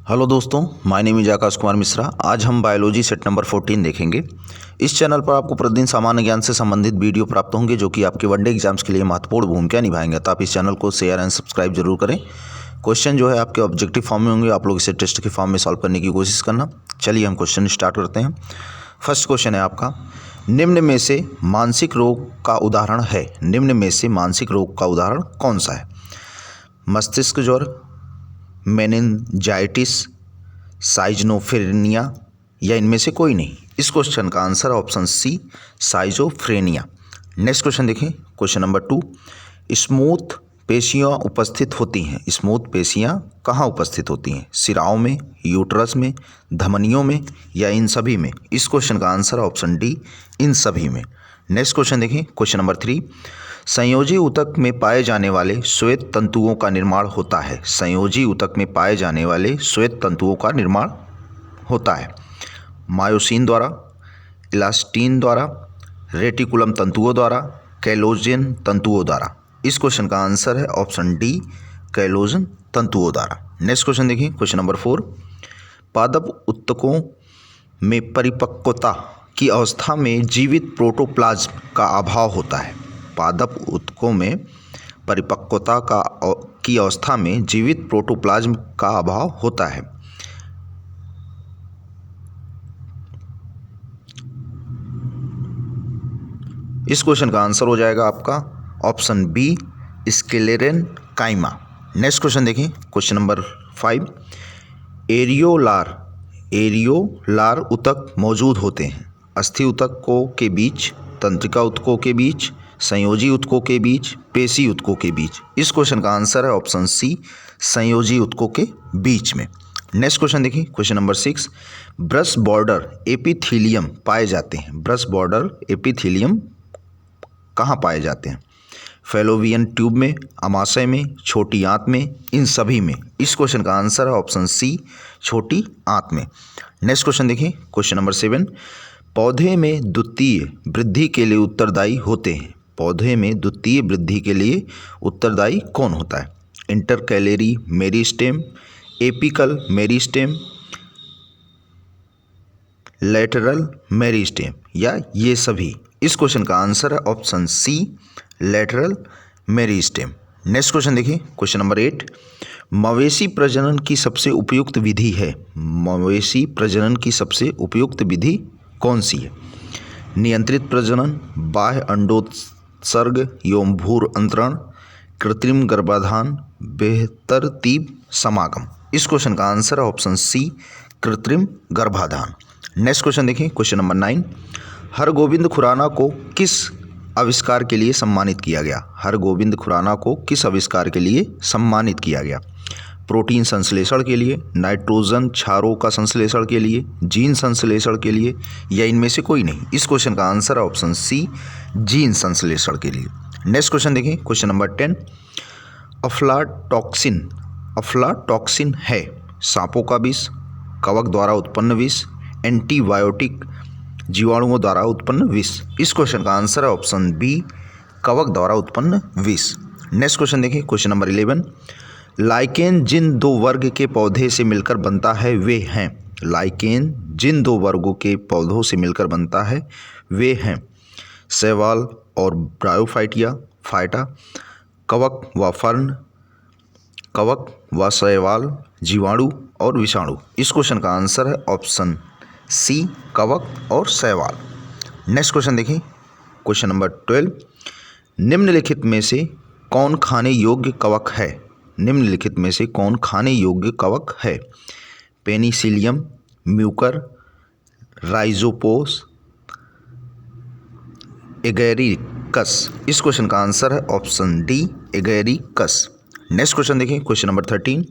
Hello दोस्तों, my name is Akash Kumar Mishra. आज हम बायोलॉजी सेट नंबर 14 देखेंगे। इस चैनल पर आपको प्रतिदिन सामान्य ज्ञान से संबंधित वीडियो प्राप्त होंगे जो कि आपके वनडे एग्जाम्स के लिए महत्वपूर्ण भूमिका निभाएंगे। तो आप इस चैनल को शेयर एंड सब्सक्राइब जरूर करें। क्वेश्चन जो है आपके ऑब्जेक्टिव फॉर्म में होंगे, आप लोग इसे टेस्ट के फॉर्म में सॉल्व करने की कोशिश करना। चलिए हम क्वेश्चन स्टार्ट करते हैं। फर्स्ट क्वेश्चन है आपका, निम्न में से मानसिक रोग का उदाहरण है। निम्न में से मानसिक रोग का उदाहरण कौन सा है? मस्तिष्क ज्वर, मेनिनजाइटिस, साइजोफ्रेनिया या इनमें से कोई नहीं। इस क्वेश्चन का answer option C, schizophrenia. Next question देखें, क्वेश्चन नंबर 2। स्मूथ पेशियाँ उपस्थित होती हैं। स्मूथ पेशियाँ कहाँ उपस्थित होती हैं? सिराओं में, यूट्रस में, धमनियों में या इन सभी में? इस क्वेश्चन का आंसर ऑप्शन डी, इन सभी में। नेक्स्ट क्वेश्चन देखें, क्वेश्चन नंबर 3। संयोजी ऊतक में पाए जाने वाले श्वेत तंतुओं का निर्माण होता है। संयोजी ऊतक में पाए जाने वाले श्वेत तंतुओं का निर्माण होता है मायोसिन द्वारा, इलास्टिन द्वारा, रेटिकुलम तंतुओं द्वारा, कैलोजन तंतुओं द्वारा। इस क्वेश्चन का आंसर है ऑप्शन डी, कैलोजन तंतुओं द्वारा। नेक्स्ट क्वेश्चन देखिए, क्वेश्चन नंबर 4। पादप ऊतकों में परिपक्वता की अवस्था में जीवित प्रोटोप्लाज्म का अभाव होता है। पादप ऊतकों में परिपक्वता की अवस्था में जीवित प्रोटोप्लाज्म का अभाव होता है। इस क्वेश्चन का आंसर हो जाएगा आपका option B, sclerenchyma. Next question देखें, क्वेश्चन नंबर 5। एरियोलार ऊतक मौजूद होते हैं अस्थि ऊतकों के बीच, तंत्रिका ऊतकों के बीच, संयोजी ऊतकों के बीच, पेशी ऊतकों के बीच। इस क्वेश्चन का आंसर है ऑप्शन सी, संयोजी ऊतकों के बीच में। नेक्स्ट क्वेश्चन देखिए, question number 6। Brush border epithelium पाए जाते हैं। ब्रश बॉर्डर एपिथीलियम कहाँ पाए जाते हैं? फेलोवियन ट्यूब में, अमाशय में, छोटी आंत में, इन सभी में। इस क्वेश्चन का आंसर है ऑप्शन सी, छोटी आंत में। नेक्स्ट क्वेश्चन देखिए, क्वेश्चन नंबर 7। पौधे में द्वितीय वृद्धि के लिए उत्तरदायी होते हैं। पौधे में द्वितीय वृद्धि के लिए उत्तरदायी कौन होता है? Intercalary meristem, apical meristem, lateral meristem या ये सभी? इस क्वेश्चन का आंसर है option C, lateral meristem. Next question देखिए, क्वेश्चन नंबर 8। मवेशी प्रजनन की सबसे उपयुक्त विधि है। मवेशी प्रजनन की सबसे उपयुक्त विधि कौन सी है? नियंत्रित प्रजनन, बाह्य अंडोत्सर्ग एवं भ्रूण अंतरण, कृत्रिम गर्भाधान, बेतरतीब समागम। इस क्वेश्चन का आंसर है ऑप्शन सी, कृत्रिम गर्भाधान। नेक्स्ट क्वेश्चन देखिए, क्वेश्चन नंबर 9। हरगोविंद खुराना को किस आविष्कार के लिए सम्मानित किया गया? हरगोविंद खुराना को किस आविष्कार के लिए सम्मानित किया गया? प्रोटीन संश्लेषण के लिए, नाइट्रोजन क्षारों का संश्लेषण के लिए, जीन संश्लेषण के लिए या इनमें से कोई नहीं? इस क्वेश्चन का आंसर है ऑप्शन सी, जीन संश्लेषण के लिए। नेक्स्ट क्वेश्चन देखिए, क्वेश्चन नंबर 10। अफ्लाटॉक्सिन है सांपों का विष, कवक द्वारा उत्पन्न विष, एंटीबायोटिक, जीवाणुओं द्वारा उत्पन्न विष। इस क्वेश्चन का आंसर है ऑप्शन बी, कवक द्वारा उत्पन्न विष। नेक्स्ट क्वेश्चन देखिए, क्वेश्चन नंबर 11। लाइकेन जिन दो वर्ग के पौधे से मिलकर बनता है वे हैं। लाइकेन जिन दो वर्गों के पौधों से मिलकर बनता है वे हैं शैवाल और ब्रायोफाइटिया, फाइटा, कवक व फर्न, कवक व शैवाल, जीवाणु और विषाणु। इस क्वेश्चन का आंसर है ऑप्शन सी, कवक और शैवाल। नेक्स्ट क्वेश्चन देखिए, क्वेश्चन नंबर 12। निम्नलिखित में से कौन खाने योग्य कवक है? निम्नलिखित में से कौन खाने योग्य कवक है? Penicillium, mucor, rhizopus, agaricus. इस क्वेश्चन का आंसर है option D, agaricus. Next question देखिए, क्वेश्चन नंबर 13।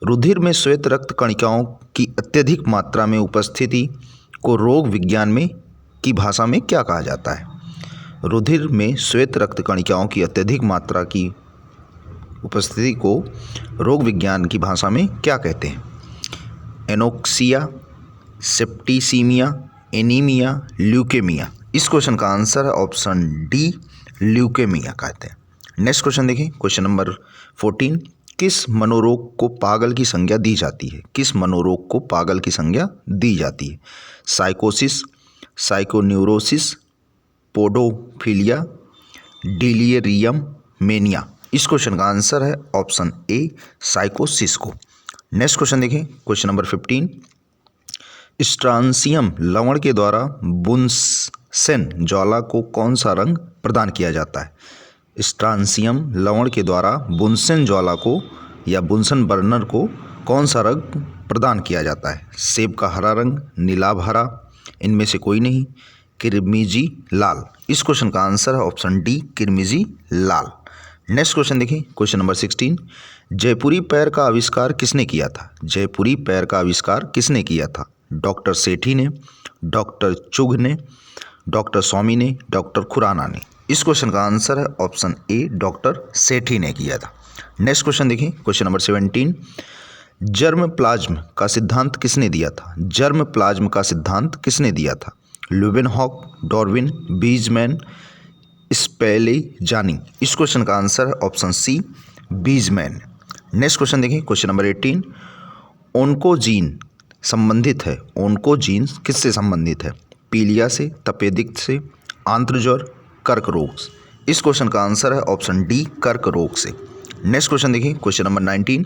रुधिर में श्वेत रक्त कणिकाओं की अत्यधिक मात्रा में उपस्थिति को रोग विज्ञान में की भाषा में क्या कहा जाता है? रुधिर में श्वेत रक्त कणिकाओं की अत्यधिक मात्रा की उपस्थिति को रोग विज्ञान की भाषा में क्या कहते हैं? Anoxia, septicaemia, anaemia, leukaemia. इस क्वेश्चन का आंसर है ऑप्शन डी, ल्यूकेमिया कहते हैं। नेक्स्ट क्वेश्चन देखिए, क्वेश्चन नंबर 14। किस मनोरोग को पागल की संज्ञा दी जाती है? किस मनोरोग को पागल की संज्ञा दी जाती है? साइकोसिस, साइकोन्यूरोसिस, पोडोफिलिया, डिलीरियम, मेनिया। इस क्वेश्चन का आंसर है ऑप्शन ए साइकोसिस को। नेक्स्ट क्वेश्चन देखें, क्वेश्चन नंबर 15। स्ट्रांसियम लवण के द्वारा बुन्सन ज्वाला को कौन सा रंग प्रदान किया जाता है? स्ट्रांसियम लवण के द्वारा बुन्सन ज्वाला को या बुन्सन बर्नर को कौन सा रंग प्रदान किया जाता है? सेब का हरा रंग, नीलाभ हरा, इनमें से कोई नहीं, किरमिजी लाल। इस क्वेश्चन का आंसर है ऑप्शन डी किरमिजी लाल। नेक्स्ट क्वेश्चन देखिए, क्वेश्चन नंबर 16। जयपुरी पैर का आविष्कार किसने किया था? जयपुरी पैर का आविष्कार किसने किया था? डॉक्टर सेठी ने, डॉक्टर चुघ ने, डॉक्टर स्वामी ने, डॉक्टर खुराना ने। इस क्वेश्चन का आंसर है ऑप्शन ए डॉक्टर सेठी ने किया था। नेक्स्ट क्वेश्चन देखिए, क्वेश्चन नंबर 17। जर्म प्लाज्म का सिद्धांत किसने दिया था? जर्म प्लाज्म का सिद्धांत किसने दिया था? Leeuwenhoek, Darwin, Weismann, Spallanzani. इस क्वेश्चन का आंसर है option C Weismann. Next question देखिए, क्वेश्चन नंबर 18। ओन्कोजीन संबंधित है, ओन्कोजीन किससे संबंधित है? पीलिया से, तपेदिक से, आंत्रज्वर, कर्क रोग। इस क्वेश्चन का आंसर है ऑप्शन डी कर्क रोग से। नेक्स्ट क्वेश्चन देखिए, क्वेश्चन नंबर 19।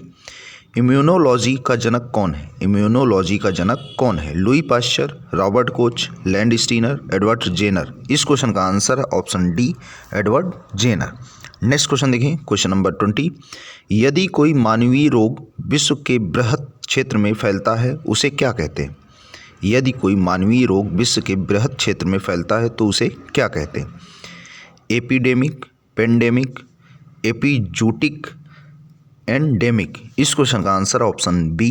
इम्यूनोलॉजी का जनक कौन है? इम्यूनोलॉजी का जनक कौन है? Louis Pasteur, Robert Koch, Landsteiner, Edward Jenner. इस क्वेश्चन का आंसर है option D Edward Jenner. Next question देखिए, क्वेश्चन नंबर 20। यदि कोई मानवीय रोग विश्व के बृहद क्षेत्र में फैलता है उसे क्या कहते हैं? यदि कोई मानवीय रोग विश्व के बृहद क्षेत्र में फैलता है तो उसे क्या कहते हैं? Epidemic, pandemic, epizootic, endemic. इस क्वेश्चन का आंसर ऑप्शन बी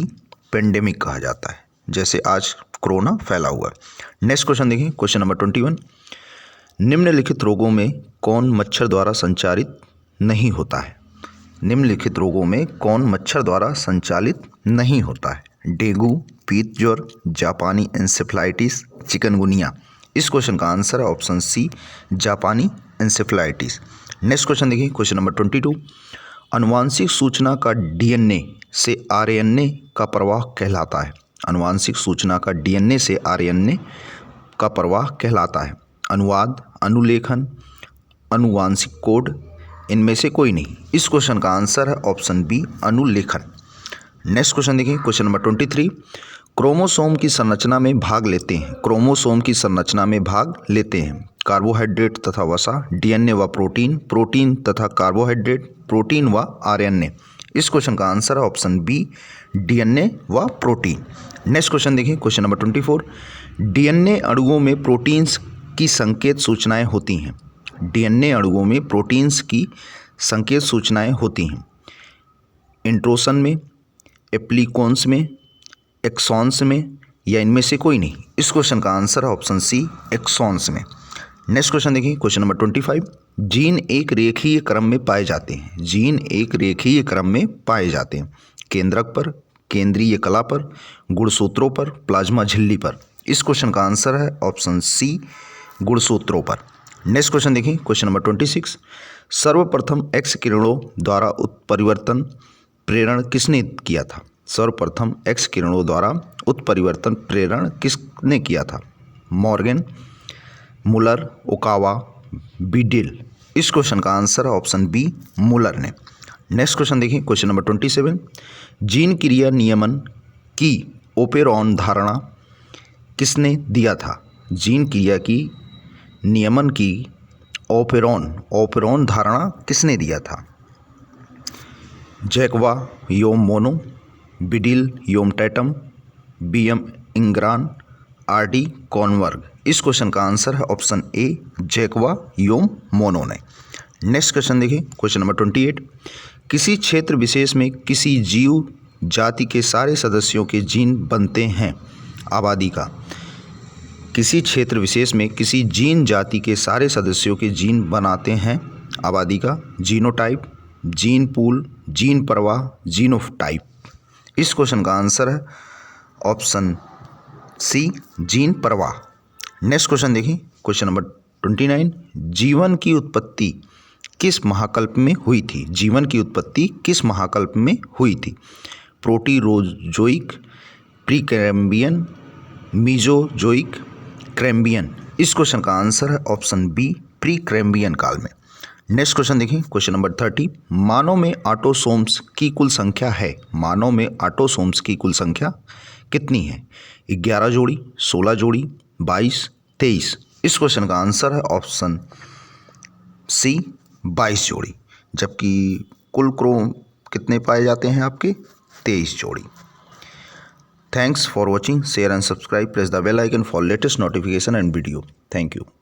पेंडेमिक कहा जाता है, जैसे आज कोरोना फैला हुआ है। नेक्स्ट क्वेश्चन देखिए, क्वेश्चन नंबर 21। निम्नलिखित रोगों में कौन मच्छर द्वारा संचालित नहीं होता है? निम्नलिखित रोगों में कौन मच्छर द्वारा संचालित नहीं होता है? डेंगू, पीत ज्वर, जापानी एन्सेफलाइटिस, चिकनगुनिया। इस क्वेश्चन का आंसर है ऑप्शन सी जापानी एन्सेफलाइटिस। नेक्स्ट क्वेश्चन देखिए, क्वेश्चन नंबर 22। अनुवांशिक सूचना का डीएनए से आरएनए का प्रवाह कहलाता है। अनुवांशिक सूचना का डीएनए से आरएनए का प्रवाह कहलाता है। अनुवाद, अनुलेखन, अनुवांशिक कोड, इनमें से कोई नहीं। इस क्वेश्चन का आंसर है ऑप्शन बी अनुलेखन। नेक्स्ट क्वेश्चन देखिए, क्वेश्चन नंबर 23। क्रोमोसोम की संरचना में भाग लेते हैं, क्रोमोसोम की संरचना में भाग लेते हैं कार्बोहाइड्रेट तथा वसा, डीएनए व प्रोटीन, प्रोटीन तथा कार्बोहाइड्रेट, प्रोटीन व आरएनए। इस क्वेश्चन का आंसर है ऑप्शन बी डीएनए व प्रोटीन। नेक्स्ट क्वेश्चन देखिए, क्वेश्चन नंबर 24। डीएनए अणुओं में प्रोटीन्स की संकेत सूचनाएं होती हैं। डीएनए अणुओं में प्रोटीन्स की संकेत सूचनाएं होती हैं इंट्रोसन में, एप्लीकोन्स में, एक्सॉन्स में, या इनमें से कोई नहीं। इस क्वेश्चन का आंसर है ऑप्शन सी एक्सॉन्स में। नेक्स्ट क्वेश्चन देखिए, क्वेश्चन नंबर 25। जीन एक रेखीय क्रम में पाए जाते हैं। जीन एक रेखीय क्रम में पाए जाते हैं केंद्रक पर, केंद्रीय कला पर, गुणसूत्रों पर, प्लाज्मा झिल्ली पर। इस क्वेश्चन का आंसर है ऑप्शन सी गुणसूत्रों पर। नेक्स्ट क्वेश्चन देखिए, क्वेश्चन नंबर 26। सर्वप्रथम एक्स किरणों द्वारा उत्परिवर्तन प्रेरण किसने किया था? सर्वप्रथम एक्स किरणों द्वारा उत्परिवर्तन प्रेरण किसने किया था? मॉर्गन, मुलर, ओकावा, बीडिल। इस क्वेश्चन का आंसर है ऑप्शन बी मुलर ने। नेक्स्ट क्वेश्चन देखिए, क्वेश्चन नंबर 27। जीन क्रिया नियमन की ओपेरॉन धारणा किसने दिया था? जीन क्रिया की नियमन की ओपेरॉन धारणा किसने दिया था? जैकवा योम मोनो, बिडिल योम टैटम, बीएम इंग्रान, आरडी कॉनवर्ग। इस क्वेश्चन का आंसर है ऑप्शन ए जैकवा योम मोनो ने। नेक्स्ट क्वेश्चन देखिए, क्वेश्चन नंबर 28। किसी क्षेत्र विशेष में किसी जीव जाति के सारे सदस्यों के जीन बनते हैं आबादी का। किसी क्षेत्र विशेष में किसी जीन जाति के सारे सदस्यों के जीन बनाते हैं आबादी का। जीनोटाइप, जीन पूल, जीन प्रवाह, जीनोटाइप। इस क्वेश्चन का आंसर है ऑप्शन सी जीन प्रवाह। नेक्स्ट क्वेश्चन देखिए, क्वेश्चन नंबर 29। जीवन की उत्पत्ति किस महाकल्प में हुई थी? जीवन की उत्पत्ति किस महाकल्प में हुई थी? प्रोटीरोजोइक, प्रीकैम्बियन, मीजोजोइक, कैम्बियन। इस क्वेश्चन का आंसर है ऑप्शन बी, प्रीकैम्बियन काल में। नेक्स्ट क्वेश्चन देखिए, क्वेश्चन नंबर 30। मानव में ऑटोसोम्स की कुल संख्या है। मानव में ऑटोसोम्स की कुल संख्या कितनी है? 11 जोड़ी, 16 जोड़ी, 22, 23। इस क्वेश्चन का आंसर है ऑप्शन सी, 22 जोड़ी। जबकि कुल क्रोम कितने पाए जाते हैं आपके? 23 जोड़ी। Thanks for watching, share and subscribe. Press the bell icon for latest notification and video. Thank you.